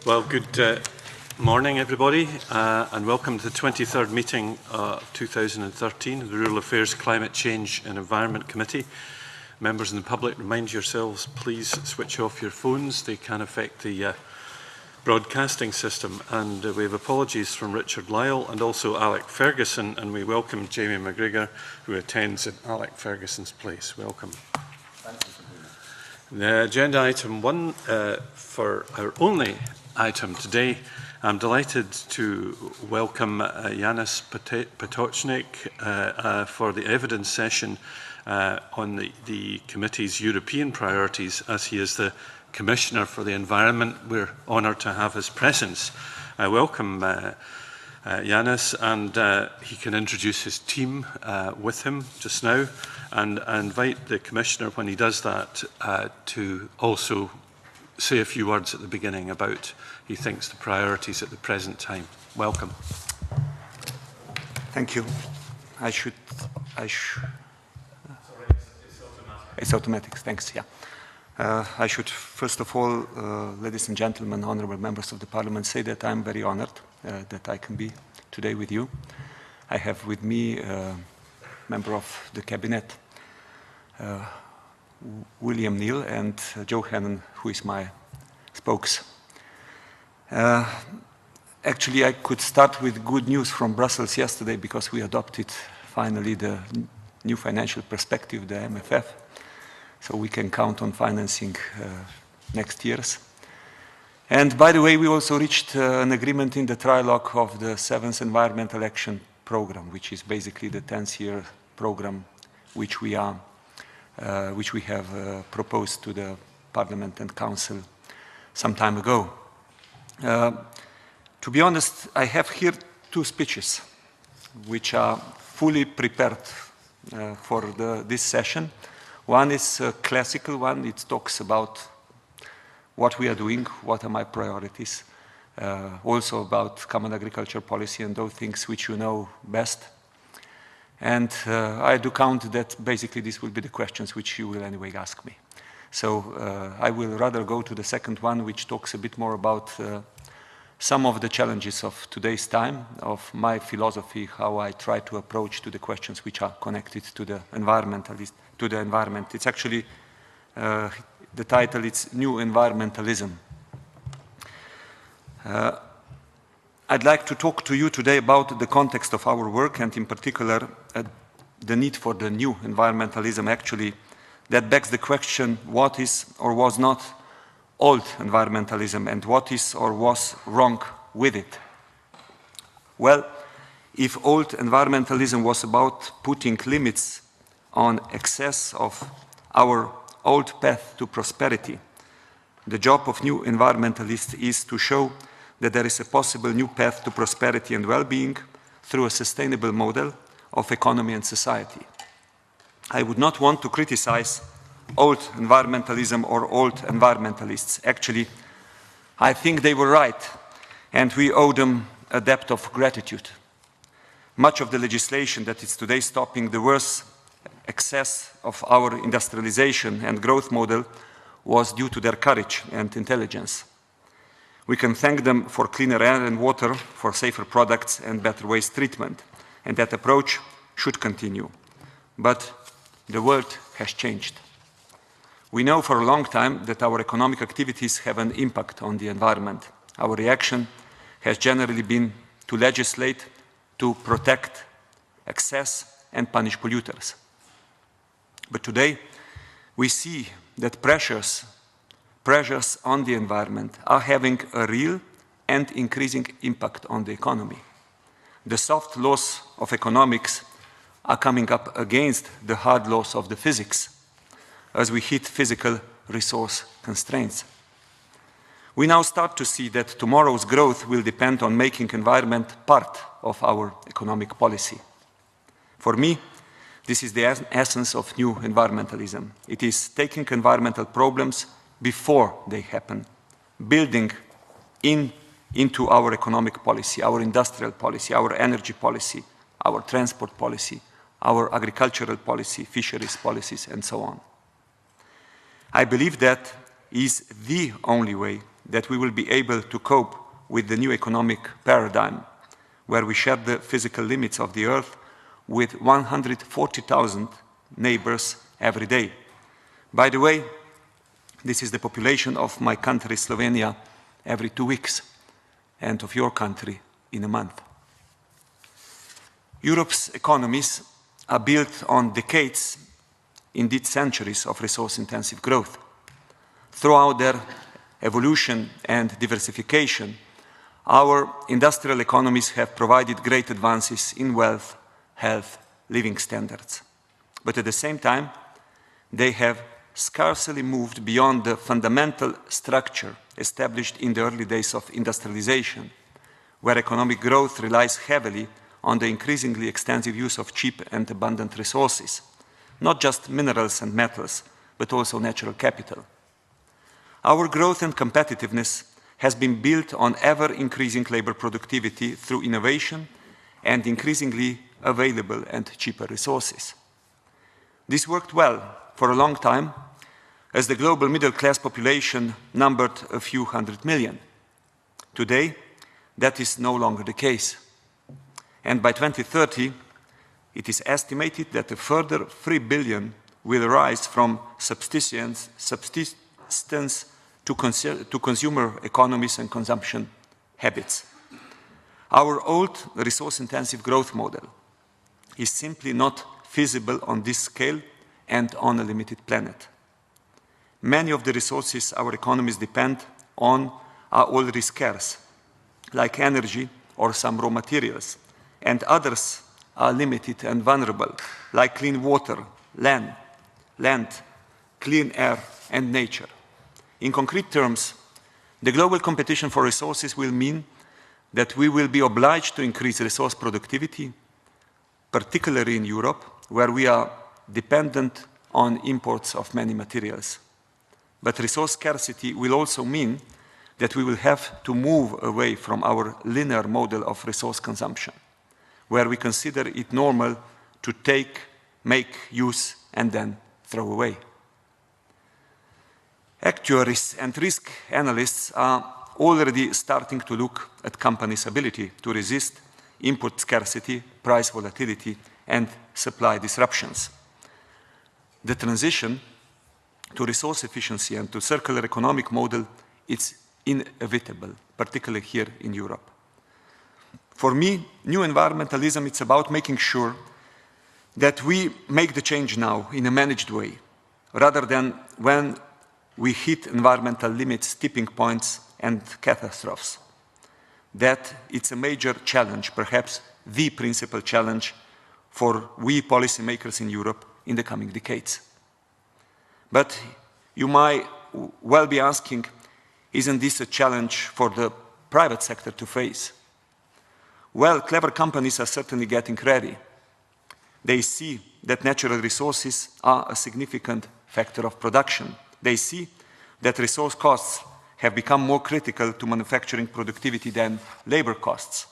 Well, good morning, everybody, and welcome to the 23rd meeting of 2013 of the Rural Affairs, Climate Change and Environment Committee. Members and the public, remind yourselves, please switch off your phones. They can affect the broadcasting system. And we have apologies from Richard Lyle and also Alec Ferguson, and we welcome Jamie McGregor, who attends in Alec Ferguson's place. Welcome. The agenda item 1 for our only item today, I'm delighted to welcome Yanis Potočnik for the evidence session on the committee's European priorities, as he is the Commissioner for the Environment. We're honoured to have his presence. I welcome Yanis, and he can introduce his team with him just now, and I invite the Commissioner, when he does that, to also say a few words at the beginning about he thinks the priorities at the present time. Welcome. Thank you. It's automatic. Thanks. Yeah. I should first of all, ladies and gentlemen, honourable members of the Parliament, say that I'm very honoured that I can be today with you. I have with me a member of the Cabinet, William Neal, and Joe Hannon, who is my spokes. Actually, I could start with good news from Brussels yesterday, because we adopted finally the new financial perspective, the MFF, so we can count on financing next year's. And by the way, we also reached an agreement in the trilogue of the 7th Environmental Action Programme, which is basically the 10th year programme which we have proposed to the Parliament and Council some time ago. To be honest, I have here two speeches which are fully prepared for this session. One is a classical one. It talks about what we are doing, what are my priorities, also about common agriculture policy and those things which you know best. And I do count that basically this will be the questions which you will anyway ask me. So I will rather go to the second one, which talks a bit more about some of the challenges of today's time, of my philosophy, how I try to approach to the questions which are connected to the environment. It's actually, the title is New Environmentalism. I'd like to talk to you today about the context of our work, and in particular, the need for the new environmentalism, actually, that begs the question, what is or was not old environmentalism, and what is or was wrong with it? Well, if old environmentalism was about putting limits on excess of our old path to prosperity, the job of new environmentalists is to show that there is a possible new path to prosperity and well-being through a sustainable model of economy and society. I would not want to criticize old environmentalism or old environmentalists. Actually, I think they were right, and we owe them a debt of gratitude. Much of the legislation that is today stopping the worst excess of our industrialization and growth model was due to their courage and intelligence. We can thank them for cleaner air and water, for safer products and better waste treatment, and that approach should continue. But the world has changed. We know for a long time that our economic activities have an impact on the environment. Our reaction has generally been to legislate, to protect, access, and punish polluters. But today, we see that pressures on the environment are having a real and increasing impact on the economy. The soft laws of economics are coming up against the hard laws of the physics as we hit physical resource constraints. We now start to see that tomorrow's growth will depend on making environment part of our economic policy. For me, this is the essence of new environmentalism. It is taking environmental problems before they happen, building into our economic policy, our industrial policy, our energy policy, our transport policy, our agricultural policy, fisheries policies, and so on. I believe that is the only way that we will be able to cope with the new economic paradigm, where we share the physical limits of the Earth with 140,000 neighbors every day. By the way, this is the population of my country, Slovenia, every 2 weeks, and of your country in a month. Europe's economies are built on decades, indeed centuries, of resource-intensive growth. Throughout their evolution and diversification, our industrial economies have provided great advances in wealth, health, living standards. But at the same time, they have scarcely moved beyond the fundamental structure established in the early days of industrialization, where economic growth relies heavily on the increasingly extensive use of cheap and abundant resources, not just minerals and metals, but also natural capital. Our growth and competitiveness has been built on ever-increasing labor productivity through innovation and increasingly available and cheaper resources. This worked well for a long time, as the global middle-class population numbered a few hundred million. Today, that is no longer the case. And by 2030, it is estimated that a further 3 billion will arise from subsistence to consumer economies and consumption habits. Our old resource-intensive growth model is simply not feasible on this scale and on a limited planet. Many of the resources our economies depend on are already scarce, like energy or some raw materials, and others are limited and vulnerable, like clean water, land, clean air, and nature. In concrete terms, the global competition for resources will mean that we will be obliged to increase resource productivity, particularly in Europe, where we are dependent on imports of many materials. But resource scarcity will also mean that we will have to move away from our linear model of resource consumption, where we consider it normal to take, make, use, and then throw away. Actuaries and risk analysts are already starting to look at companies' ability to resist input scarcity, price volatility, and supply disruptions. The transition to resource efficiency and to circular economic model is inevitable, particularly here in Europe. For me, new environmentalism, it's about making sure that we make the change now in a managed way, rather than when we hit environmental limits, tipping points, and catastrophes. That it's a major challenge, perhaps the principal challenge for we policymakers in Europe in the coming decades. But you might well be asking, isn't this a challenge for the private sector to face? Well, clever companies are certainly getting ready. They see that natural resources are a significant factor of production. They see that resource costs have become more critical to manufacturing productivity than labor costs.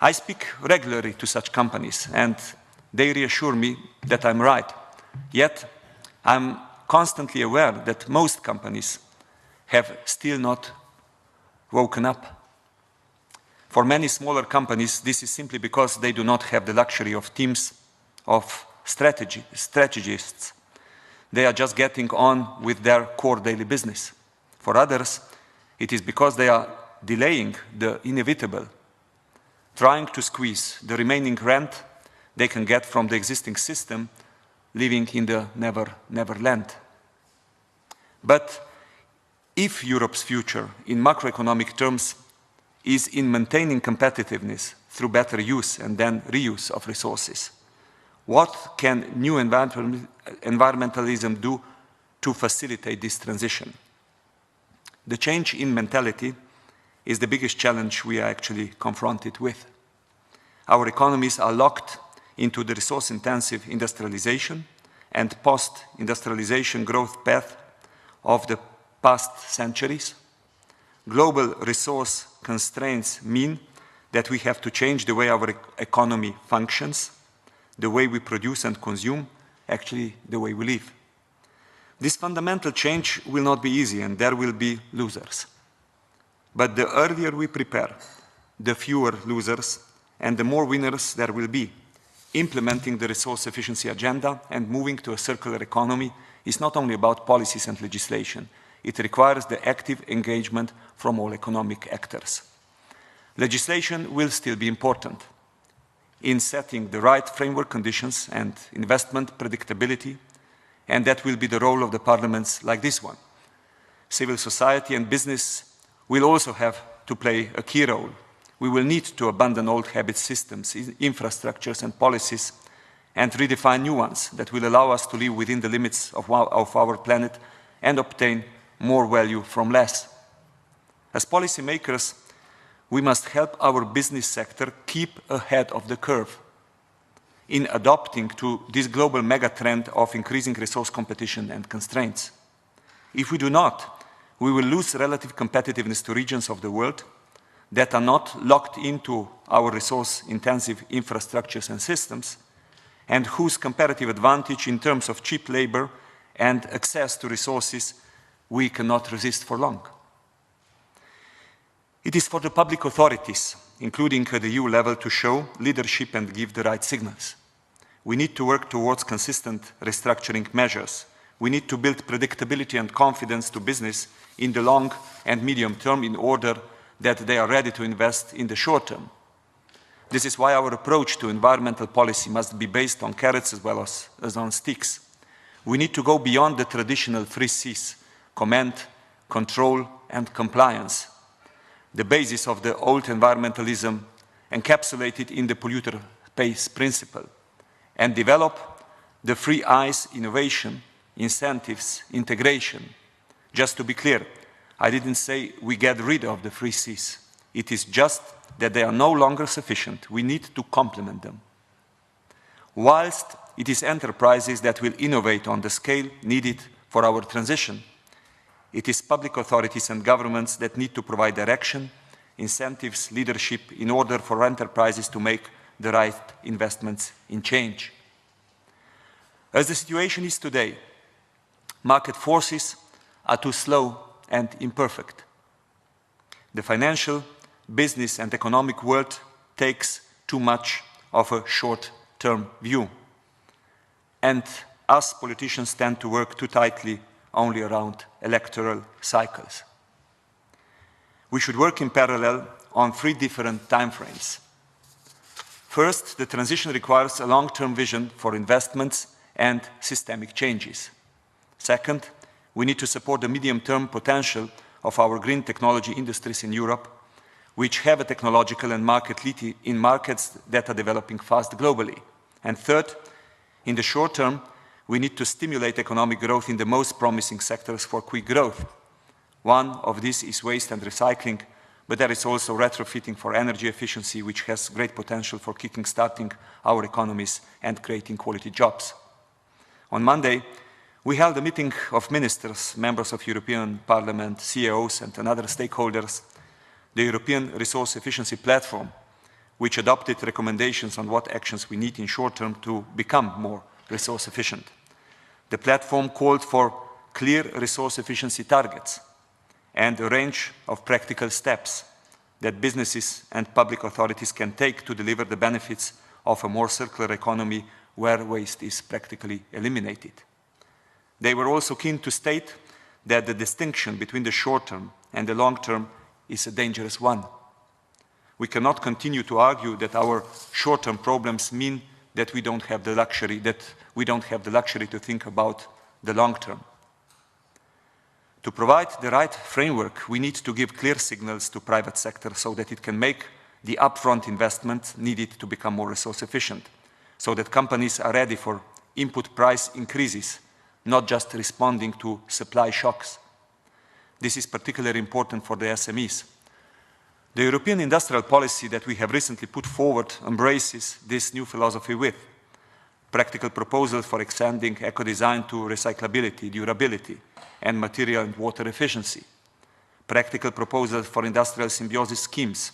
I speak regularly to such companies, and they reassure me that I'm right. Yet, I'm constantly aware that most companies have still not woken up. For many smaller companies, this is simply because they do not have the luxury of teams of strategists. They are just getting on with their core daily business. For others, it is because they are delaying the inevitable, trying to squeeze the remaining rent they can get from the existing system, living in the never land. But if Europe's future in macroeconomic terms is in maintaining competitiveness through better use and then reuse of resources, what can new environmentalism do to facilitate this transition? The change in mentality is the biggest challenge we are actually confronted with. Our economies are locked into the resource-intensive industrialization and post-industrialization growth path of the past centuries. Global resource constraints mean that we have to change the way our economy functions, the way we produce and consume, actually the way we live. This fundamental change will not be easy, and there will be losers. But the earlier we prepare, the fewer losers and the more winners there will be. Implementing the resource efficiency agenda and moving to a circular economy is not only about policies and legislation. It requires the active engagement from all economic actors. Legislation will still be important in setting the right framework conditions and investment predictability, and that will be the role of the parliaments like this one. Civil society and business will also have to play a key role. We will need to abandon old habit systems, infrastructures and policies and redefine new ones that will allow us to live within the limits of our planet and obtain more value from less. As policymakers, we must help our business sector keep ahead of the curve in adapting to this global megatrend of increasing resource competition and constraints. If we do not, we will lose relative competitiveness to regions of the world that are not locked into our resource-intensive infrastructures and systems, and whose comparative advantage in terms of cheap labor and access to resources we cannot resist for long. It is for the public authorities, including at the EU level, to show leadership and give the right signals. We need to work towards consistent restructuring measures. We need to build predictability and confidence to business in the long and medium term in order that they are ready to invest in the short term. This is why our approach to environmental policy must be based on carrots as well as on sticks. We need to go beyond the traditional 3 Cs: comment, control, and compliance, the basis of the old environmentalism encapsulated in the polluter pays principle, and develop the 3 Is: innovation, incentives, integration. Just to be clear, I didn't say we get rid of the 3 Cs. It is just that they are no longer sufficient. We need to complement them. Whilst it is enterprises that will innovate on the scale needed for our transition, it is public authorities and governments that need to provide direction, incentives, leadership in order for enterprises to make the right investments in change. As the situation is today, market forces are too slow and imperfect. The financial, business and economic world takes too much of a short-term view. And us politicians tend to work too tightly only around electoral cycles. We should work in parallel on 3 different timeframes. First, the transition requires a long-term vision for investments and systemic changes. Second, we need to support the medium-term potential of our green technology industries in Europe, which have a technological and market lead in markets that are developing fast globally. And third, in the short term, we need to stimulate economic growth in the most promising sectors for quick growth. One of these is waste and recycling, but there is also retrofitting for energy efficiency, which has great potential for kick-starting our economies and creating quality jobs. On Monday, we held a meeting of ministers, members of European Parliament, CEOs and other stakeholders, the European Resource Efficiency Platform, which adopted recommendations on what actions we need in short term to become more resource efficient. The platform called for clear resource efficiency targets and a range of practical steps that businesses and public authorities can take to deliver the benefits of a more circular economy where waste is practically eliminated. They were also keen to state that the distinction between the short term and the long term is a dangerous one. We cannot continue to argue that our short-term problems mean that we don't have the luxury to think about the long term. To provide the right framework, we need to give clear signals to private sector so that it can make the upfront investment needed to become more resource efficient, so that companies are ready for input price increases, not just responding to supply shocks. This is particularly important for the SMEs. The European industrial policy that we have recently put forward embraces this new philosophy with practical proposals for extending eco-design to recyclability, durability, and material and water efficiency, practical proposals for industrial symbiosis schemes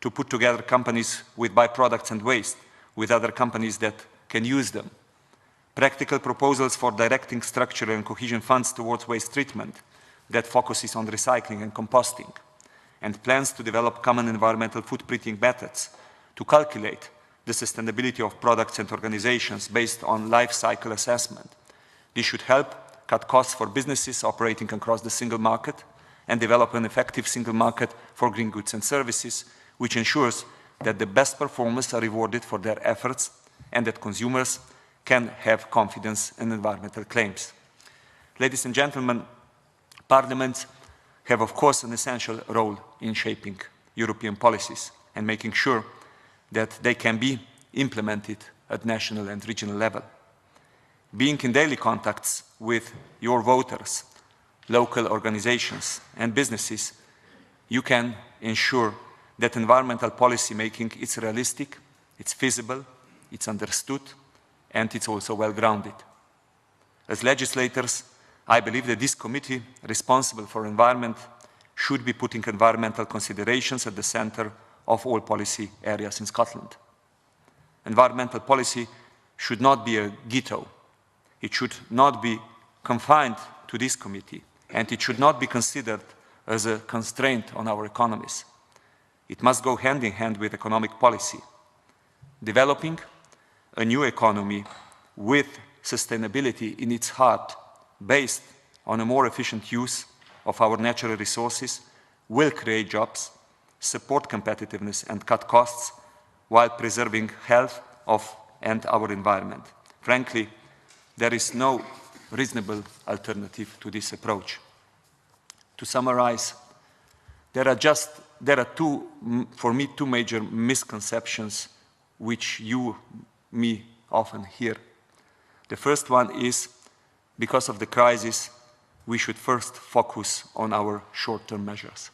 to put together companies with byproducts and waste with other companies that can use them, practical proposals for directing structural and cohesion funds towards waste treatment that focuses on recycling and composting, and plans to develop common environmental footprinting methods to calculate the sustainability of products and organizations based on life cycle assessment. This should help cut costs for businesses operating across the single market and develop an effective single market for green goods and services, which ensures that the best performers are rewarded for their efforts and that consumers can have confidence in environmental claims. Ladies and gentlemen, parliaments have, of course, an essential role in shaping European policies and making sure that they can be implemented at national and regional level. Being in daily contacts with your voters, local organizations and businesses, you can ensure that environmental policy making is realistic, it's feasible, it's understood, and it's also well-grounded. As legislators, I believe that this committee responsible for environment should be putting environmental considerations at the center of all policy areas in Scotland. Environmental policy should not be a ghetto. It should not be confined to this committee, and it should not be considered as a constraint on our economies. It must go hand in hand with economic policy. Developing a new economy with sustainability in its heart, based on a more efficient use of our natural resources, will create jobs, support competitiveness and cut costs, while preserving health and our environment. Frankly, there is no reasonable alternative to this approach. To summarize, there are for me, two major misconceptions which me often hear. The first one is, because of the crisis, we should first focus on our short-term measures.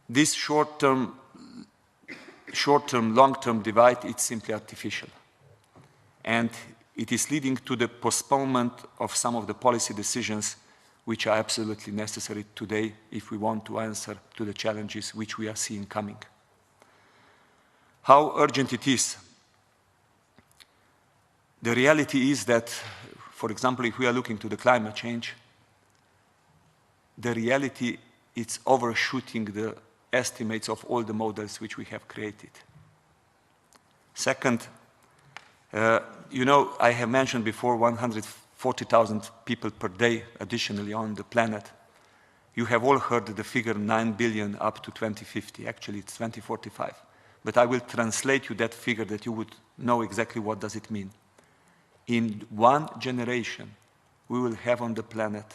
This short-term, long-term divide is simply artificial. And it is leading to the postponement of some of the policy decisions which are absolutely necessary today if we want to answer to the challenges which we are seeing coming. How urgent it is? The reality is that, for example, if we are looking to the climate change, the reality is overshooting the estimates of all the models which we have created. Second, I have mentioned before 140,000 people per day additionally on the planet. You have all heard the figure 9 billion up to 2050. Actually, it's 2045. But I will translate you that figure that you would know exactly what does it mean. In one generation, we will have on the planet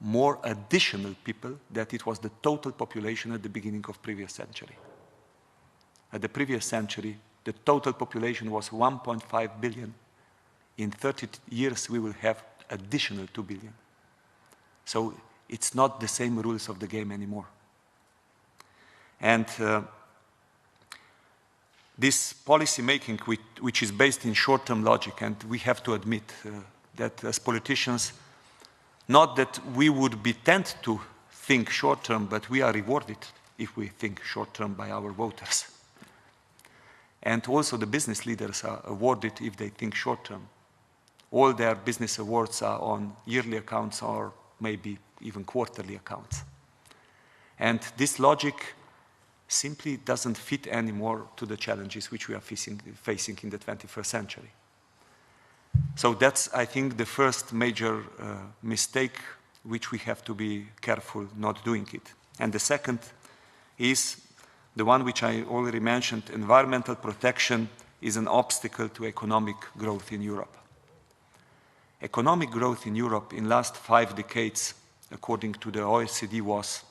more additional people than it was the total population at the beginning of previous century. At the previous century, the total population was 1.5 billion. In 30 years, we will have additional 2 billion. So it's not the same rules of the game anymore. And this policy making, which is based in short-term logic, and we have to admit that as politicians, not that we would be tempted to think short-term, but we are rewarded if we think short-term by our voters. And also the business leaders are awarded if they think short-term. All their business awards are on yearly accounts or maybe even quarterly accounts. And this logic simply doesn't fit anymore to the challenges which we are facing in the 21st century. So that's, I think, the first major mistake which we have to be careful not doing it. And the second is the one which I already mentioned: environmental protection is an obstacle to economic growth in Europe. Economic growth in Europe in the last 5 decades, according to the OECD, was,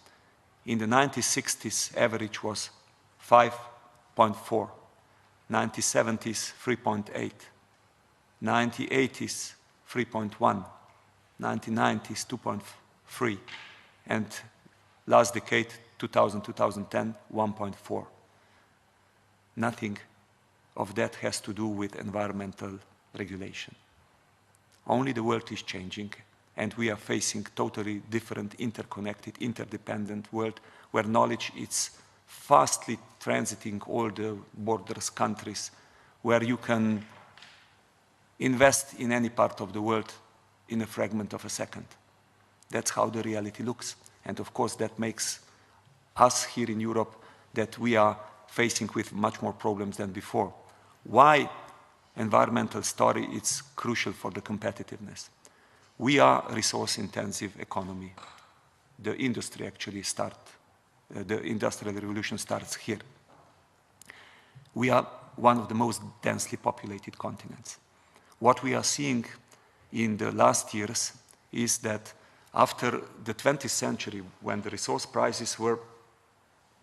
in the 1960s, average was 5.4, 1970s, 3.8, 1980s, 3.1, 1990s, 2.3, and last decade, 2000-2010, 1.4. Nothing of that has to do with environmental regulation. Only the world is changing, and we are facing totally different, interconnected, interdependent world where knowledge is fastly transiting all the borders, countries, where you can invest in any part of the world in a fragment of a second. That's how the reality looks. And of course, that makes us here in Europe that we are facing with much more problems than before. Why environmental story is crucial for the competitiveness? We are a resource-intensive economy. The industry actually the industrial revolution starts here. We are one of the most densely populated continents. What we are seeing in the last years is that after the 20th century, when the resource prices were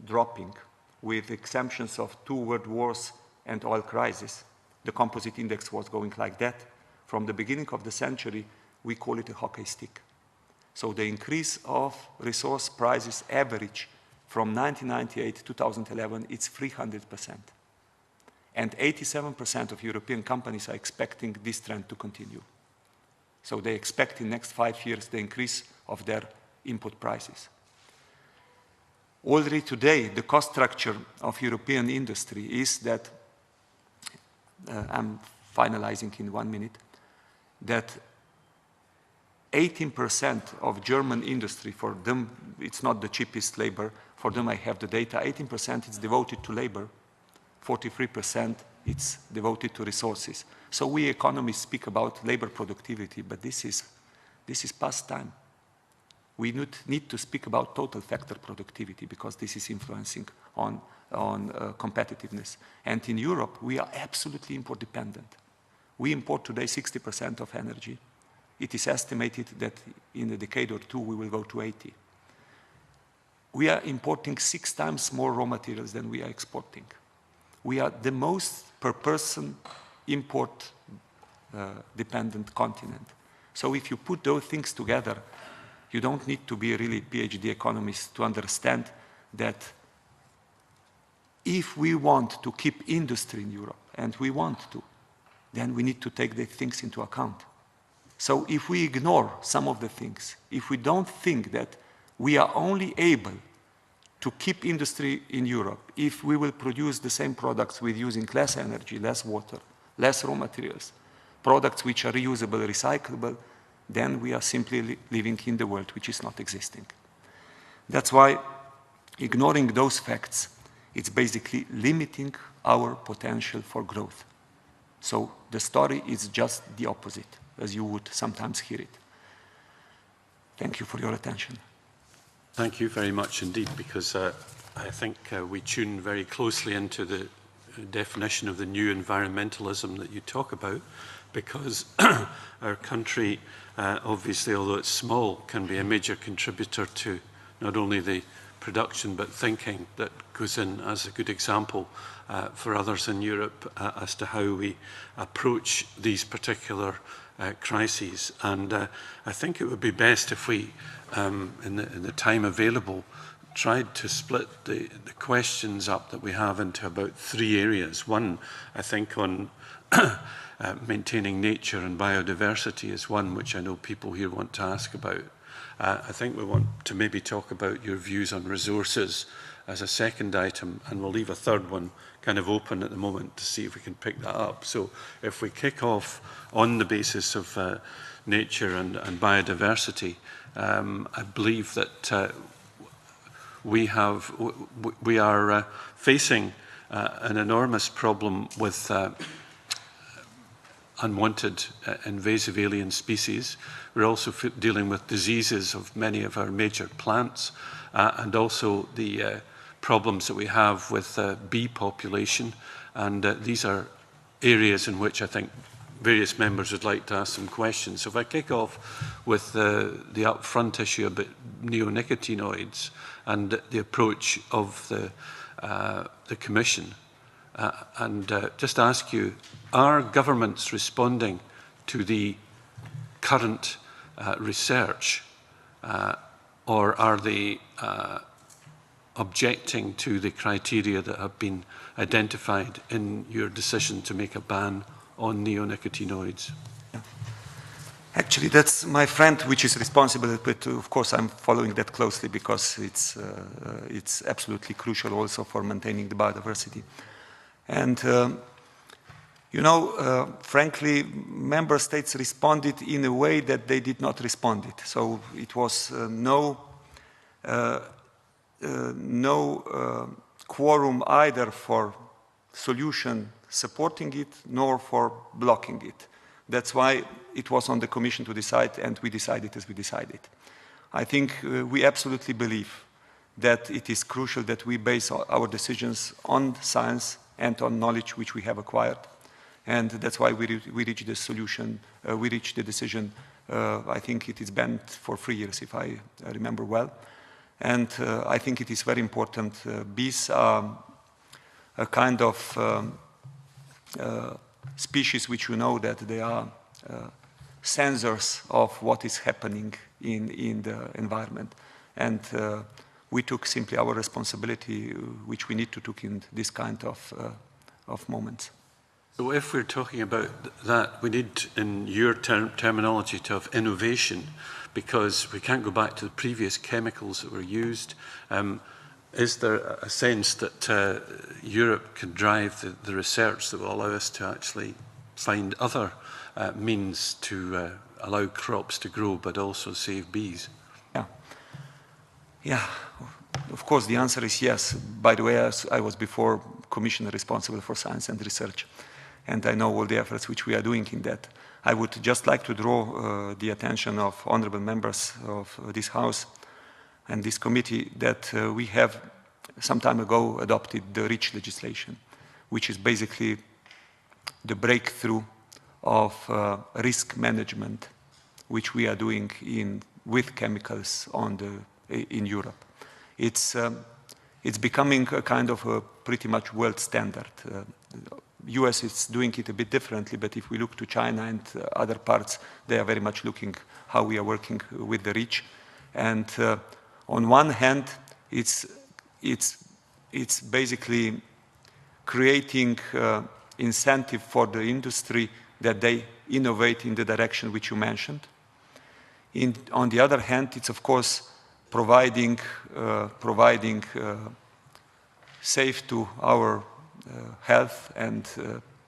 dropping, with exemptions of 2 world wars and oil crisis, the composite index was going like that. From the beginning of the century, we call it a hockey stick. So the increase of resource prices average from 1998 to 2011, it's 300%. And 87% of European companies are expecting this trend to continue. So they expect in the next 5 years the increase of their input prices. Already today, the cost structure of European industry is that, I'm finalizing in 1 minute, that 18% of German industry, for them, it's not the cheapest labor, for them I have the data, 18% is devoted to labor, 43% it's devoted to resources. So we economists speak about labor productivity, but this is past time. We need to speak about total factor productivity because this is influencing on competitiveness. And in Europe, we are absolutely import dependent. We import today 60% of energy. It is estimated that in a decade or 2, we will go to 80. We are importing 6 times more raw materials than we are exporting. We are the most per person import dependent continent. So if you put those things together, you don't need to be a really PhD economist to understand that if we want to keep industry in Europe, and we want to, then we need to take the things into account. So if we ignore some of the things, if we don't think that we are only able to keep industry in Europe, if we will produce the same products with using less energy, less water, less raw materials, products which are reusable, recyclable, then we are simply living in the world which is not existing. That's why ignoring those facts, it's basically limiting our potential for growth. So the story is just the opposite, as you would sometimes hear it. Thank you for your attention. Thank you very much indeed, because I think we tune very closely into the definition of the new environmentalism that you talk about, because our country, obviously, although it's small, can be a major contributor to not only the production but thinking that goes in as a good example for others in Europe as to how we approach these particular crises. And I think it would be best if we, in the time available, tried to split the questions up that we have into about 3 areas. One, I think, on maintaining nature and biodiversity is one which I know people here want to ask about. I think we want to maybe talk about your views on resources as a second item, and we'll leave a third one kind of open at the moment to see if we can pick that up. So if we kick off on the basis of nature and biodiversity, I believe that we are facing an enormous problem with unwanted invasive alien species. We're also dealing with diseases of many of our major plants, and also the problems that we have with bee population. And these are areas in which I think various members would like to ask some questions. So if I kick off with the upfront issue about neonicotinoids and the approach of the Commission, and just ask you, are governments responding to the current research, or are they objecting to the criteria that have been identified in your decision to make a ban on neonicotinoids? Yeah. Actually, that's my friend which is responsible, but of course I'm following that closely because it's absolutely crucial also for maintaining the biodiversity. And you know, frankly, member states responded in a way that they did not respond it. So it was no quorum either for solution supporting it nor for blocking it. That's why it was on the Commission to decide, and we decided as we decided. I think we absolutely believe that it is crucial that we base our decisions on science and on knowledge which we have acquired. And that's why we reached the solution, we reached the decision. I think it is banned for 3 years, if I remember well. And I think it is very important. Bees are a kind of species which you know that they are sensors of what is happening in the environment. And we took simply our responsibility, which we need to take in this kind of moments. So if we're talking about that, we need, in your terminology, to have innovation, because we can't go back to the previous chemicals that were used. Is there a sense that Europe can drive the research that will allow us to actually find other means to allow crops to grow, but also save bees? Yeah, of course the answer is yes. By the way, I was before Commissioner responsible for science and research, and I know all the efforts which we are doing in that. I would just like to draw the attention of honorable members of this House and this committee that we have some time ago adopted the REACH legislation, which is basically the breakthrough of risk management, which we are doing with chemicals in Europe. It's becoming a kind of a pretty much world standard. US is doing it a bit differently, but if we look to China and other parts, they are very much looking how we are working with the REACH. And on one hand, it's basically creating incentive for the industry that they innovate in the direction which you mentioned. On the other hand, it's of course providing safe to our health and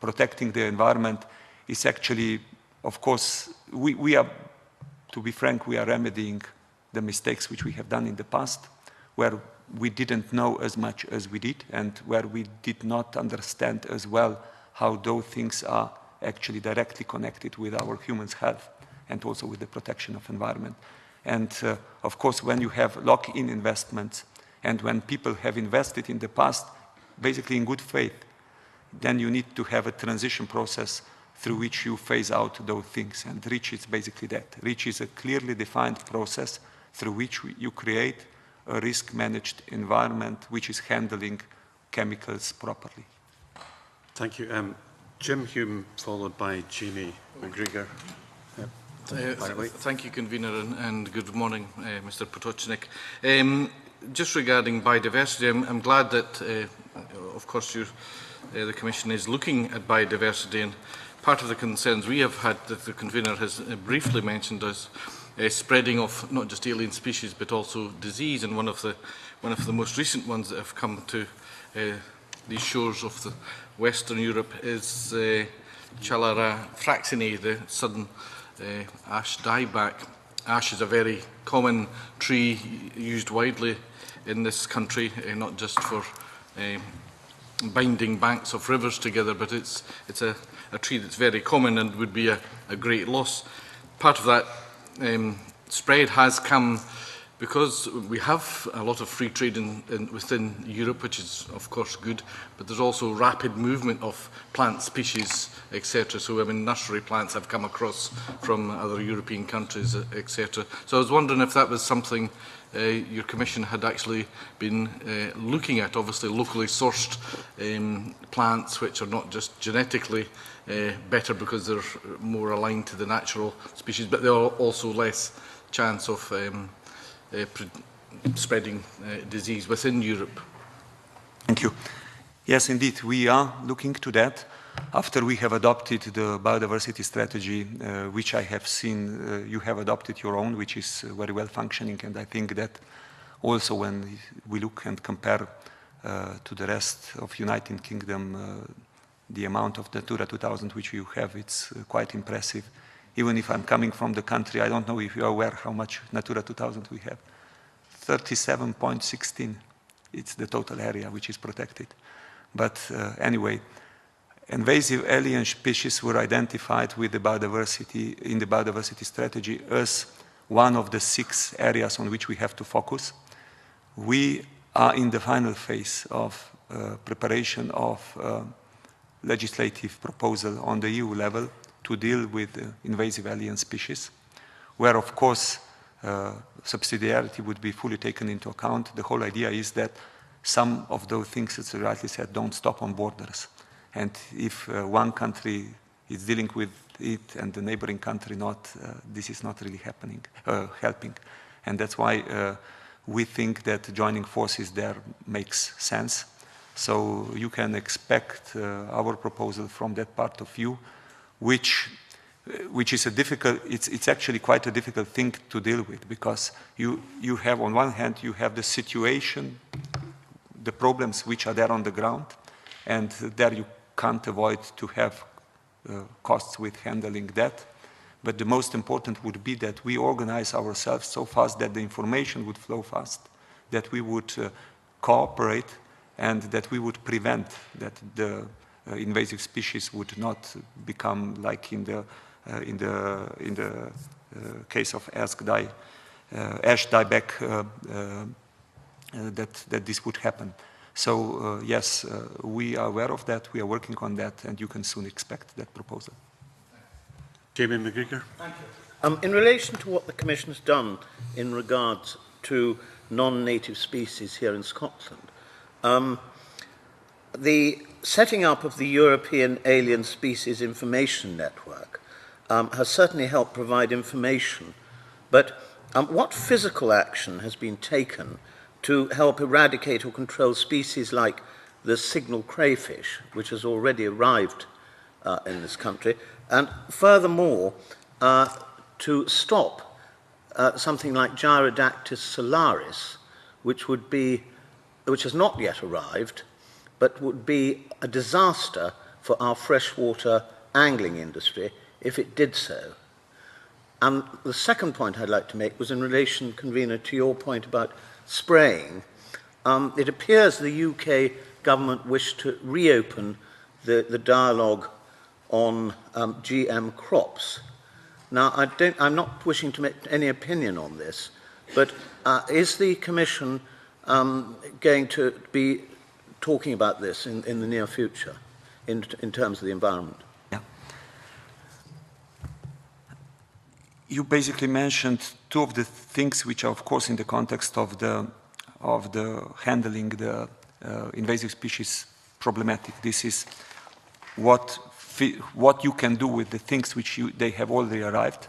protecting the environment is actually, of course, we are, to be frank, we are remedying the mistakes which we have done in the past, where we didn't know as much as we did and where we did not understand as well how those things are actually directly connected with our humans' health and also with the protection of environment. And of course, when you have lock-in investments and when people have invested in the past, basically in good faith, then you need to have a transition process through which you phase out those things. And REACH is basically that. REACH is a clearly defined process through which you create a risk-managed environment which is handling chemicals properly. Thank you. Jim Hume, followed by Jamie McGregor. Thank you, Convener, and good morning, Mr. Potočnik. Just regarding biodiversity, I'm glad that, of course, the Commission is looking at biodiversity, and part of the concerns we have had that the Convener has briefly mentioned is spreading of not just alien species but also disease, and one of the most recent ones that have come to these shores of the Western Europe is Chalara fraxinae, the southern ash dieback. Ash is a very common tree used widely in this country, not just for binding banks of rivers together, but it's a tree that's very common and would be a great loss. Part of that spread has come because we have a lot of free trade within Europe, which is of course good, but there's also rapid movement of plant species, etc. So I mean, nursery plants have come across from other European countries, etc. So I was wondering if that was something your Commission had actually been looking at. Obviously locally sourced plants which are not just genetically better because they're more aligned to the natural species, but they're also less chance of spreading disease within Europe. Thank you. Yes, indeed, we are looking to that. After we have adopted the biodiversity strategy, which I have seen you have adopted your own, which is very well functioning, and I think that also when we look and compare to the rest of United Kingdom, the amount of Natura 2000 which you have, it's quite impressive. Even if I'm coming from the country, I don't know if you are aware how much Natura 2000 we have. 37.16. It's the total area which is protected. But anyway, invasive alien species were identified with the biodiversity, in the biodiversity strategy as one of the 6 areas on which we have to focus. We are in the final phase of preparation of legislative proposal on the EU level to deal with invasive alien species, where of course subsidiarity would be fully taken into account. The whole idea is that some of those things, as you rightly said, don't stop on borders. And if one country is dealing with it and the neighboring country not, this is not really helping. And that's why we think that joining forces there makes sense. So you can expect our proposal from that part of view, which is a difficult, it's actually quite a difficult thing to deal with, because you have, on one hand, you have the situation, the problems which are there on the ground, and there you can't avoid to have costs with handling that. But the most important would be that we organize ourselves so fast that the information would flow fast, that we would cooperate, and that we would prevent that the invasive species would not become like in the case of ash dieback, that this would happen. So yes, we are aware of that, we are working on that, and you can soon expect that proposal. Jamie McGregor. Thank you. In relation to what the Commission has done in regards to non-native species here in Scotland, the setting up of the European Alien Species Information Network has certainly helped provide information, but what physical action has been taken to help eradicate or control species like the signal crayfish, which has already arrived in this country, and furthermore, to stop something like Gyrodactylus salaris, which has not yet arrived, but would be a disaster for our freshwater angling industry if it did so. And the second point I'd like to make was in relation, Convener, to your point about spraying. It appears the UK government wished to reopen the dialogue on GM crops. Now, I'm not wishing to make any opinion on this, but is the Commission going to be talking about this in the near future in terms of the environment? Yeah. You basically mentioned two of the things which are, of course, in the context of the handling the invasive species problematic. This is what you can do with the things which they have already arrived.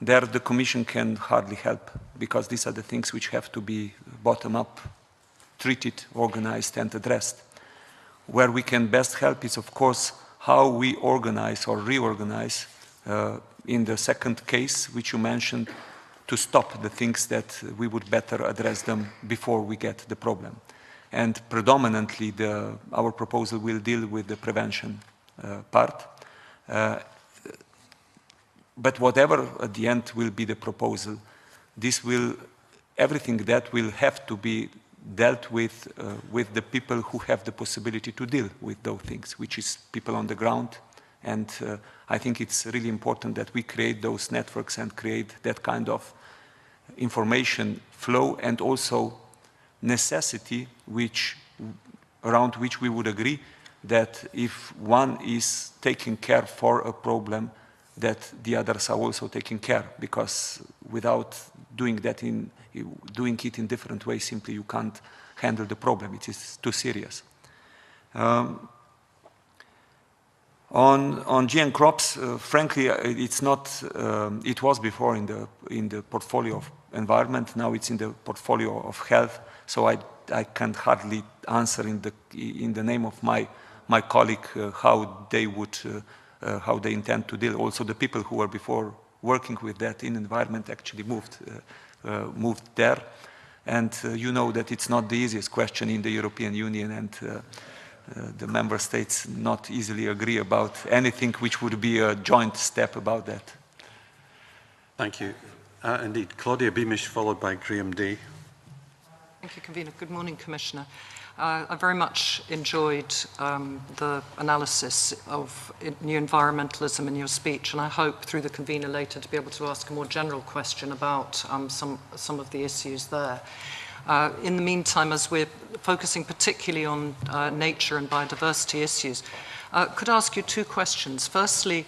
There the Commission can hardly help, because these are the things which have to be bottom-up, treated, organized and addressed. Where we can best help is, of course, how we organize or reorganize in the second case, which you mentioned, to stop the things that we would better address them before we get the problem. And predominantly our proposal will deal with the prevention part. But whatever at the end will be the proposal, everything that will have to be dealt with the people who have the possibility to deal with those things, which is people on the ground. And I think it's really important that we create those networks and create that kind of information flow, and also necessity around which we would agree that if one is taking care for a problem, that the others are also taking care, because without doing it in different ways, simply you can't handle the problem. It is too serious. On GM crops, frankly, it's not. It was before in the portfolio of environment. Now it's in the portfolio of health. So I can hardly answer in the name of my colleague how they intend to deal. Also, the people who were before working with that in environment actually moved there, and you know that it's not the easiest question in the European Union, and the member states not easily agree about anything which would be a joint step about that. Thank you. Indeed, Claudia Beamish, followed by Graham Day. Thank you, Convener. Good morning, Commissioner. I very much enjoyed the analysis of new environmentalism in your speech, and I hope through the Convener later to be able to ask a more general question about some of the issues there. In the meantime, as we're focusing particularly on nature and biodiversity issues, could I ask you two questions? Firstly,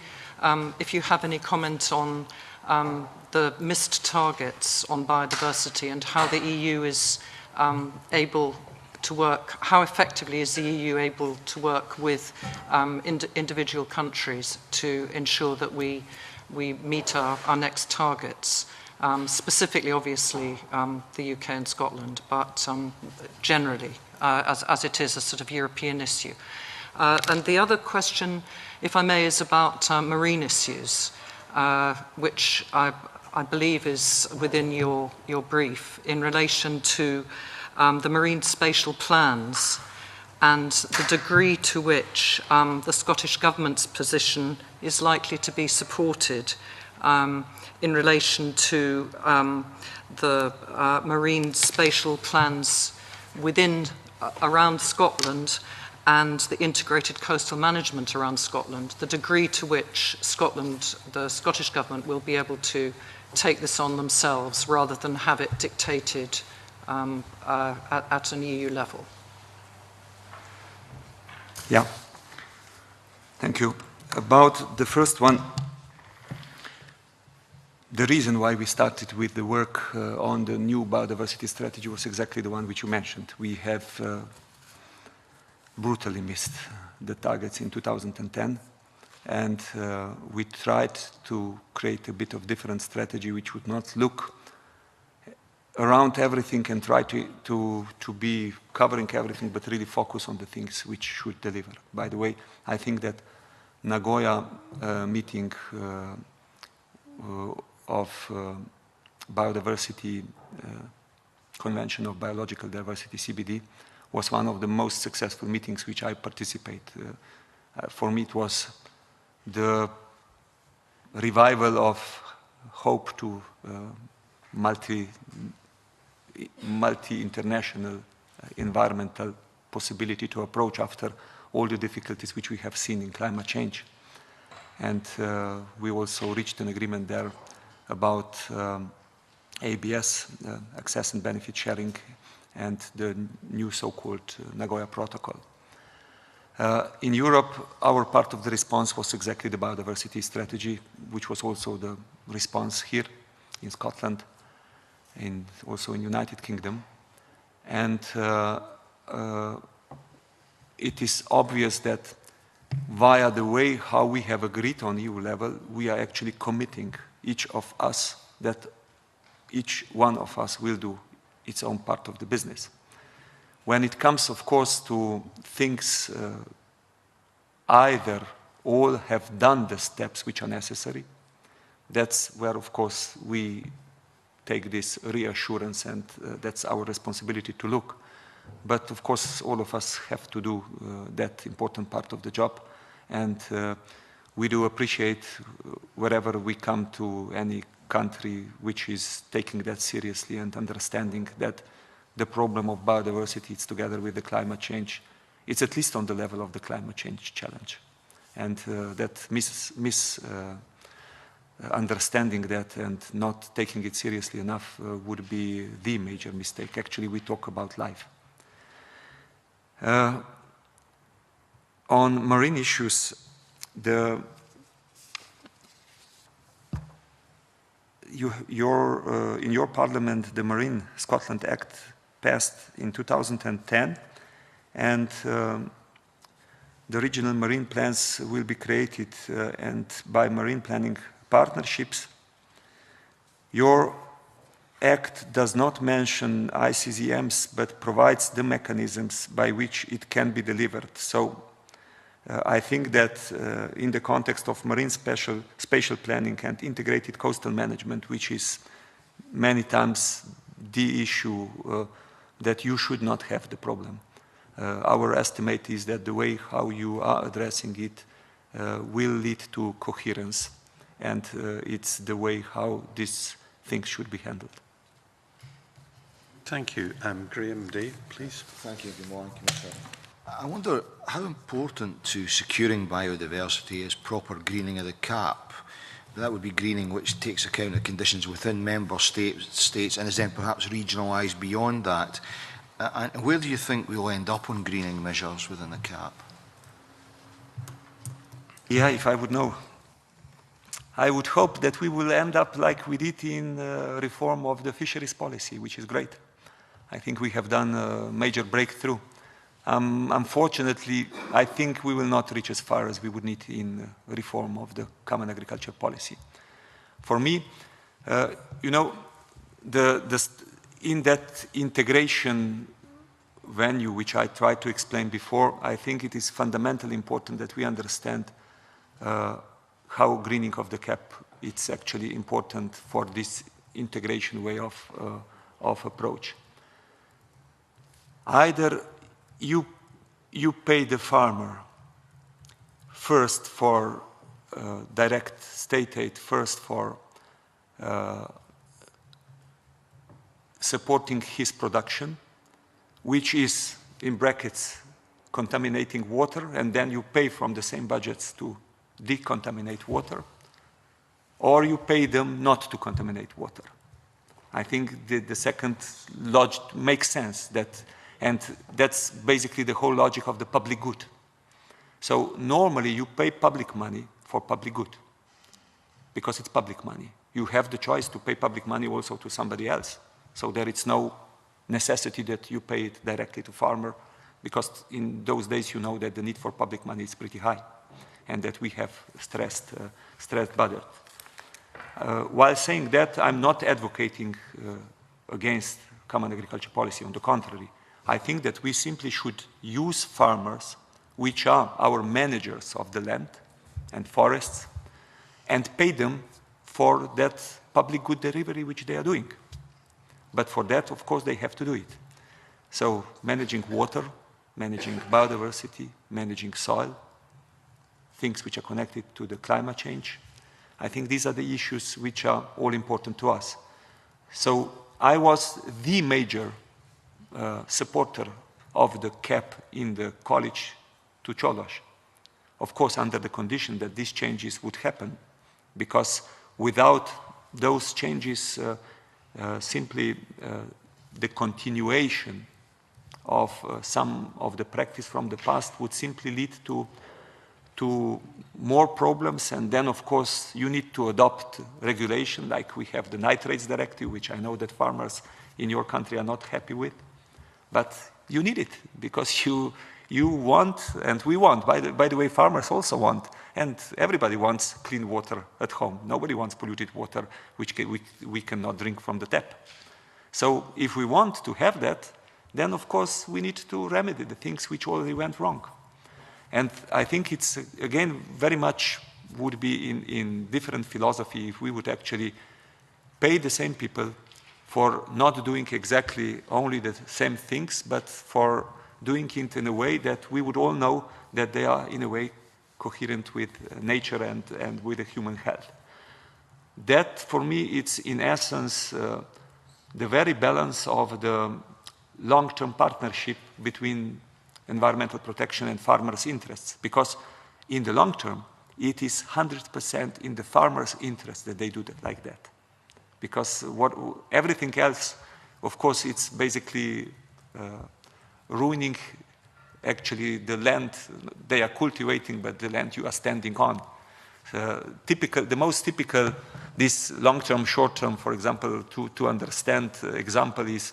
if you have any comment on the missed targets on biodiversity and how the EU is able to work, how effectively is the EU able to work with individual countries to ensure that we meet our next targets? Specifically, obviously, the UK and Scotland, but generally, as it is a sort of European issue. And the other question, if I may, is about marine issues, which I believe is within your brief in relation to the marine spatial plans and the degree to which the Scottish Government's position is likely to be supported in relation to the marine spatial plans around Scotland and the integrated coastal management around Scotland, the degree to which the Scottish Government will be able to take this on themselves rather than have it dictated at an EU level. Yeah, thank you. About the first one, the reason why we started with the work on the new biodiversity strategy was exactly the one which you mentioned. We have brutally missed the targets in 2010, and we tried to create a bit of different strategy which would not look around everything and try to be covering everything, but really focus on the things which should deliver. By the way, I think that Nagoya meeting of Biodiversity Convention of Biological Diversity, CBD, was one of the most successful meetings which I participate. For me, it was the revival of hope to multi-international environmental possibility to approach after all the difficulties which we have seen in climate change. And we also reached an agreement there about ABS, access and benefit sharing, and the new so-called Nagoya Protocol. In Europe, our part of the response was exactly the biodiversity strategy, which was also the response here in Scotland, and also in United Kingdom. And it is obvious that via the way how we have agreed on EU level, we are actually committing each of us that each one of us will do its own part of the business. When it comes, of course, to things, either all have done the steps which are necessary, that's where, of course, we take this reassurance, and that's our responsibility to look. But, of course, all of us have to do that important part of the job, and we do appreciate wherever we come to any country which is taking that seriously and understanding that the problem of biodiversity is together with the climate change. It's at least on the level of the climate change challenge. And that understanding that and not taking it seriously enough would be the major mistake. Actually, we talk about life. On marine issues, in your parliament, the Marine Scotland Act passed in 2010, and the regional marine plans will be created and by marine planning partnerships. Your act does not mention ICZMs, but provides the mechanisms by which it can be delivered. So I think that in the context of marine spatial planning and integrated coastal management, which is many times the issue, that you should not have the problem. Our estimate is that the way how you are addressing it will lead to coherence, and it's the way how these things should be handled. Thank you. Graham Day, please. Thank you. Good morning, Commissioner. I wonder how important to securing biodiversity is proper greening of the CAP. That would be greening which takes account of conditions within member states and is then perhaps regionalised beyond that. And where do you think we'll end up on greening measures within the CAP? Yeah, if I would know. I would hope that we will end up like we did in reform of the fisheries policy, which is great. I think we have done a major breakthrough. Unfortunately, I think we will not reach as far as we would need in reform of the Common Agriculture Policy. For me, you know, in that integration venue, which I tried to explain before, I think it is fundamentally important that we understand how greening of the CAP is actually important for this integration way of approach. Either you pay the farmer first for direct state aid, first for supporting his production, which is, in brackets, contaminating water, and then you pay from the same budgets to decontaminate water, or you pay them not to contaminate water. I think the second logic makes sense, and that's basically the whole logic of the public good. So normally you pay public money for public good, because it's public money. You have the choice to pay public money also to somebody else. So there is no necessity that you pay it directly to farmer, because in those days you know that the need for public money is pretty high, and that we have stressed budget. While saying that, I'm not advocating against Common Agriculture Policy. On the contrary, I think that we simply should use farmers, which are our managers of the land and forests, and pay them for that public good delivery which they are doing. But for that, of course, they have to do it. So managing water, managing biodiversity, managing soil, things which are connected to the climate change. I think these are the issues which are all important to us. So I was the major supporter of the CAP in the college to Csolos. Of course, under the condition that these changes would happen, because without those changes, simply the continuation of some of the practice from the past would simply lead to more problems, and then of course you need to adopt regulation, like we have the nitrates directive, which I know that farmers in your country are not happy with, but you need it because you want, and we want, by the way, farmers also want, and everybody wants clean water at home. Nobody wants polluted water which we cannot drink from the tap. So if we want to have that, then of course we need to remedy the things which already went wrong. And I think it's, again, very much would be in different philosophy if we would actually pay the same people for not doing exactly only the same things, but for doing it in a way that we would all know that they are, in a way, coherent with nature and with the human health. That, for me, it's in essence the very balance of the long-term partnership between environmental protection and farmers' interests, because in the long term, it is 100% in the farmers' interest that they do that like that. Because everything else, of course, it's basically ruining actually the land they are cultivating, but the land you are standing on. The most typical, this long-term, short-term, for example, to understand example is,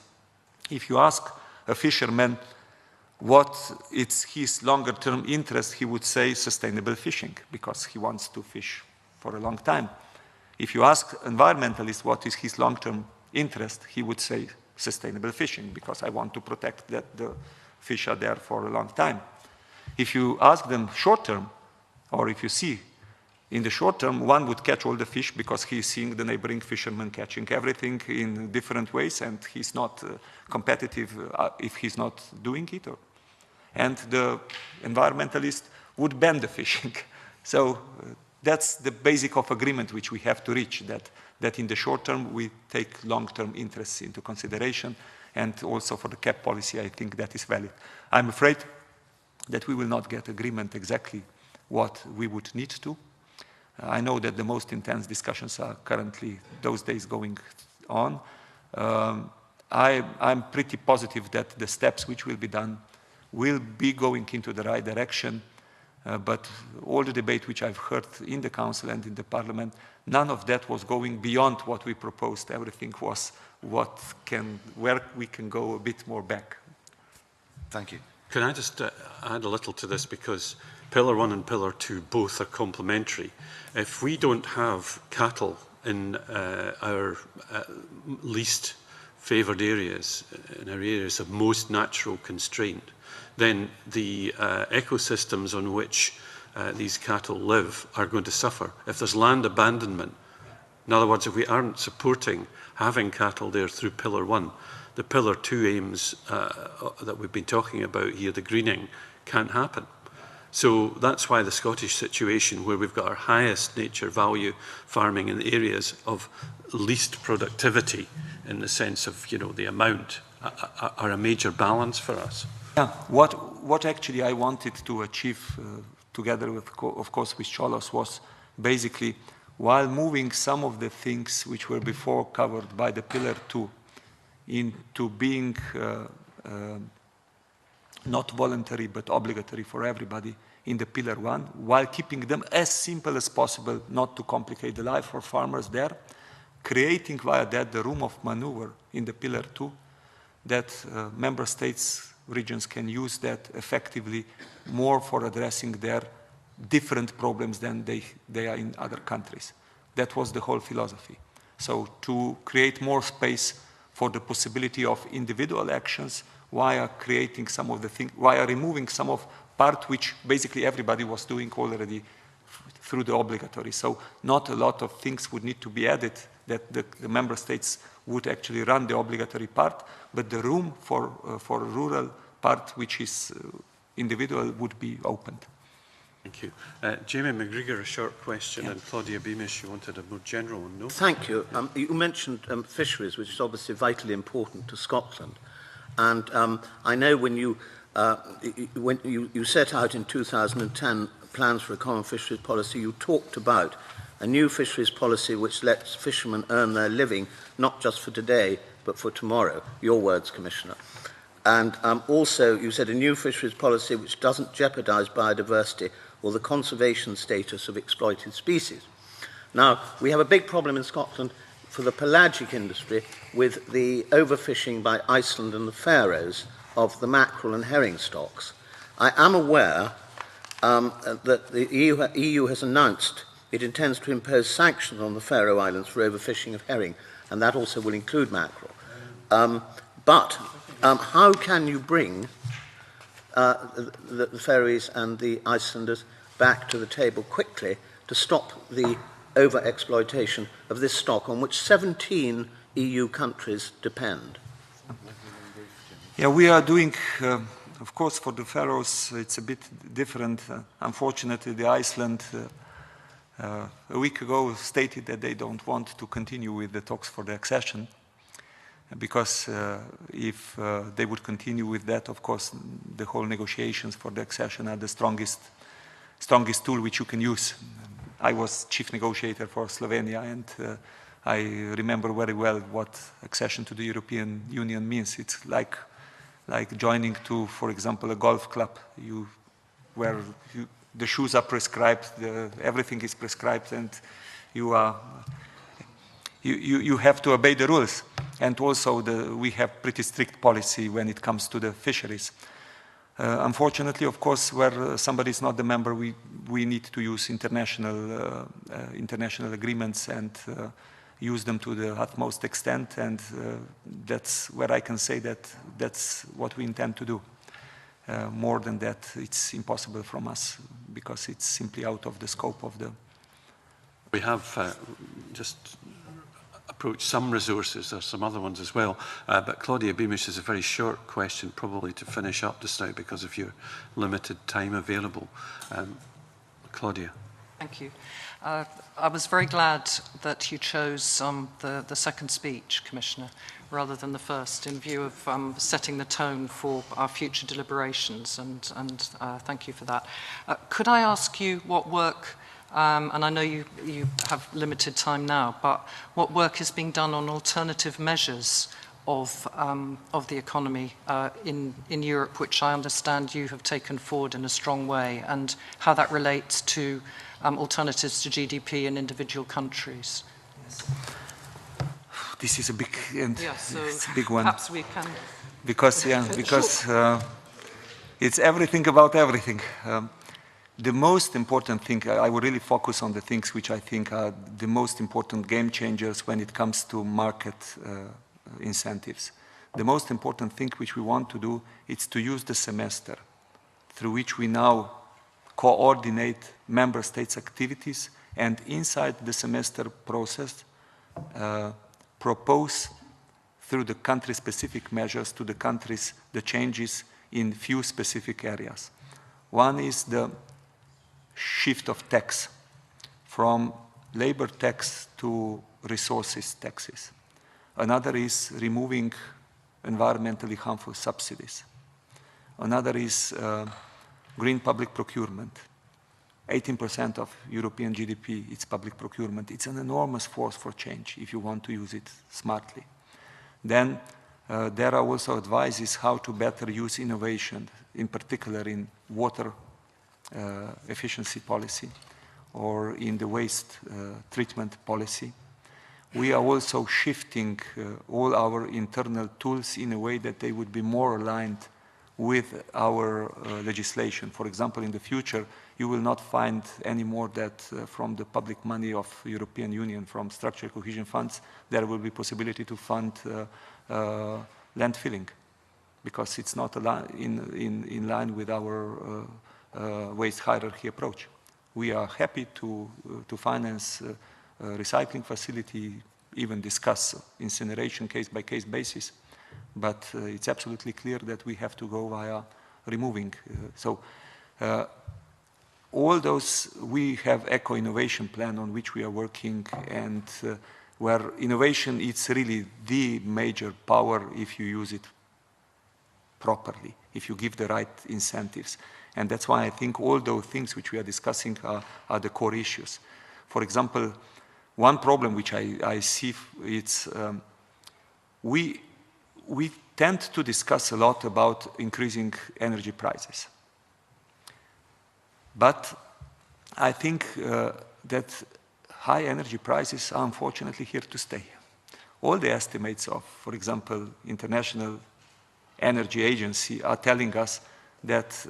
if you ask a fisherman what is his longer-term interest, he would say sustainable fishing, because he wants to fish for a long time. If you ask environmentalist what is his long-term interest, he would say sustainable fishing, because I want to protect that the fish are there for a long time. If you ask them short-term, or if you see, in the short term, one would catch all the fish because he's seeing the neighboring fishermen catching everything in different ways, and he's not competitive if he's not doing it. And the environmentalist would ban the fishing. So that's the basic of agreement which we have to reach, that in the short term we take long-term interests into consideration, And also for the cap policy, I think that is valid. I'm afraid that we will not get agreement exactly what we would need to. I know that the most intense discussions are currently those days going on. I'm pretty positive that the steps which will be done will be going into the right direction, but all the debate which I've heard in the Council and in the Parliament, none of that was going beyond what we proposed. Everything was where we can go a bit more back. Thank you. Can I just add a little to this, because Pillar 1 and Pillar 2 both are complementary. If we don't have cattle in our least favoured areas, in our areas of most natural constraint, then the ecosystems on which these cattle live are going to suffer. If there's land abandonment, in other words, if we aren't supporting having cattle there through Pillar 1, the Pillar 2 aims that we've been talking about here, the greening, can't happen. So that's why the Scottish situation, where we've got our highest nature value farming in the areas of least productivity, in the sense of, you know, the amount, are a major balance for us. Yeah, what actually I wanted to achieve together with, of course, with Cholos, was basically, while moving some of the things which were before covered by the Pillar 2 into being not voluntary but obligatory for everybody in the Pillar 1, while keeping them as simple as possible, not to complicate the life for farmers there, creating via that the room of maneuver in the Pillar 2, that member states, regions can use that effectively more for addressing their different problems than they are in other countries. That was the whole philosophy. So to create more space for the possibility of individual actions while creating some of the things, while removing some of part which basically everybody was doing already through the obligatory. So not a lot of things would need to be added, that the member states would actually run the obligatory part, but the room for rural part, which is individual, would be opened. Thank you. Jamie McGregor, a short question, and Claudia Beamish, you wanted a more general one, no? Thank you. You mentioned fisheries, which is obviously vitally important to Scotland. And I know when you set out in 2010 plans for a common fisheries policy, you talked about a new fisheries policy which lets fishermen earn their living, not just for today, but for tomorrow. Your words, Commissioner. And also, you said a new fisheries policy which doesn't jeopardise biodiversity or the conservation status of exploited species. Now, we have a big problem in Scotland for the pelagic industry with the overfishing by Iceland and the Faroes of the mackerel and herring stocks. I am aware that the EU has announced it intends to impose sanctions on the Faroe Islands for overfishing of herring, and that also will include mackerel. But how can you bring the Faroese and the Icelanders back to the table quickly to stop the over-exploitation of this stock on which 17 EU countries depend? Yeah, we are doing, of course, for the Faroes, it's a bit different. Unfortunately, the Iceland a week ago stated that they don't want to continue with the talks for the accession, because if they would continue with that, of course, the whole negotiations for the accession are the strongest tool which you can use. I was chief negotiator for Slovenia, and I remember very well what accession to the European Union means. It's like joining to, for example, a golf club, where the shoes are prescribed, everything is prescribed, and you have to obey the rules. And also we have pretty strict policy when it comes to the fisheries. Unfortunately, of course, where somebody is not the member, we need to use international agreements and use them to the utmost extent, and that's where I can say that that's what we intend to do. More than that, it's impossible from us, because it's simply out of the scope of the... We have just approached some resources. There's some other ones as well. But Claudia Beamish is a very short question, probably to finish up just now because of your limited time available. Claudia. Thank you. I was very glad that you chose the second speech, Commissioner, rather than the first, in view of setting the tone for our future deliberations, and thank you for that. Could I ask you what work, and I know you have limited time now, but what work is being done on alternative measures of the economy in Europe, which I understand you have taken forward in a strong way, and how that relates to alternatives to GDP in individual countries? Yes. This is a big and so it's a big one. Perhaps we can. Because it's everything about everything. The most important thing, I will really focus on the things which I think are the most important game changers when it comes to market incentives. The most important thing which we want to do is to use the semester, through which we now coordinate member states' activities, and inside the semester process propose through the country-specific measures to the countries the changes in few specific areas. One is the shift of tax from labor tax to resources taxes. Another is removing environmentally harmful subsidies. Another is green public procurement. 18% of European GDP is public procurement. It's an enormous force for change if you want to use it smartly. Then there are also advices how to better use innovation, in particular in water efficiency policy or in the waste treatment policy. We are also shifting all our internal tools in a way that they would be more aligned with our legislation. For example, in the future, you will not find anymore that from the public money of European Union, from structural cohesion funds, there will be possibility to fund landfilling, because it's not in line with our waste hierarchy approach. We are happy to finance recycling facility, even discuss incineration case-by-case basis, but it's absolutely clear that we have to go via removing. All those, we have eco-innovation plan on which we are working, and where innovation is really the major power if you use it properly, if you give the right incentives. And that's why I think all those things which we are discussing are the core issues. For example, one problem which I see, it's we tend to discuss a lot about increasing energy prices. But I think that high energy prices are unfortunately here to stay. All the estimates of, for example, International Energy Agency are telling us that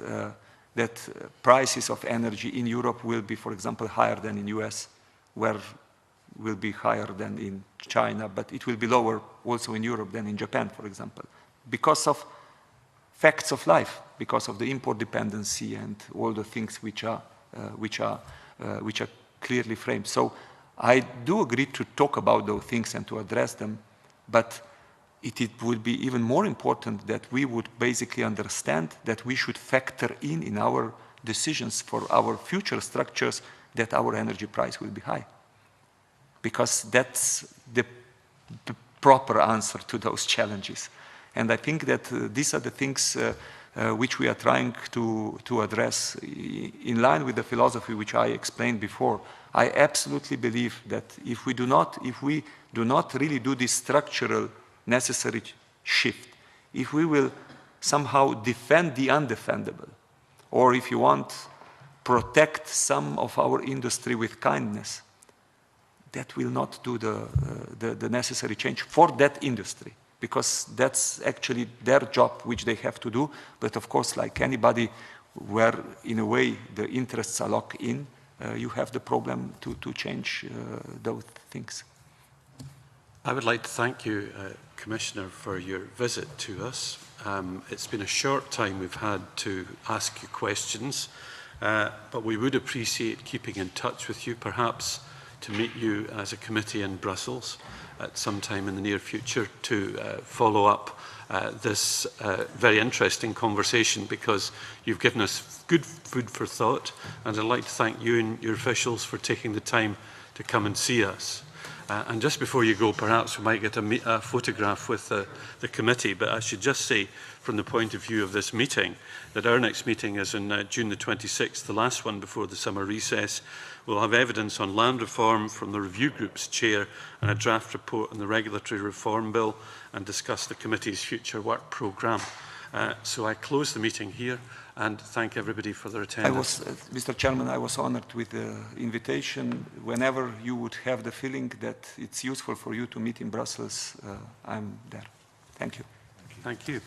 prices of energy in Europe will be, for example, higher than in US, where will be higher than in China, but it will be lower also in Europe than in Japan, for example, because of facts of life, because of the import dependency and all the things which are clearly framed. So I do agree to talk about those things and to address them, but it would be even more important that we would basically understand that we should factor in our decisions for our future structures that our energy price will be high. Because that's the proper answer to those challenges. And I think that these are the things which we are trying to address in line with the philosophy which I explained before. I absolutely believe that if we do not really do this structural necessary shift, if we will somehow defend the undefendable, or if you want, protect some of our industry with kindness, that will not do the necessary change for that industry, because that's actually their job which they have to do. But of course, like anybody, where in a way the interests are locked in, you have the problem to change those things. I would like to thank you, Commissioner, for your visit to us. It's been a short time we've had to ask you questions, but we would appreciate keeping in touch with you, perhaps to meet you as a committee in Brussels at some time in the near future to follow up this very interesting conversation, because you've given us good food for thought, and I'd like to thank you and your officials for taking the time to come and see us. And just before you go, perhaps we might get a photograph with the committee, but I should just say, from the point of view of this meeting, that our next meeting is on June the 26th, the last one before the summer recess. We'll have evidence on land reform from the review group's chair and a draft report on the regulatory reform bill, and discuss the committee's future work programme. So I close the meeting here and thank everybody for their attendance. Mr. Chairman, I was honored with the invitation. Whenever you would have the feeling that it's useful for you to meet in Brussels, I'm there. Thank you. Thank you.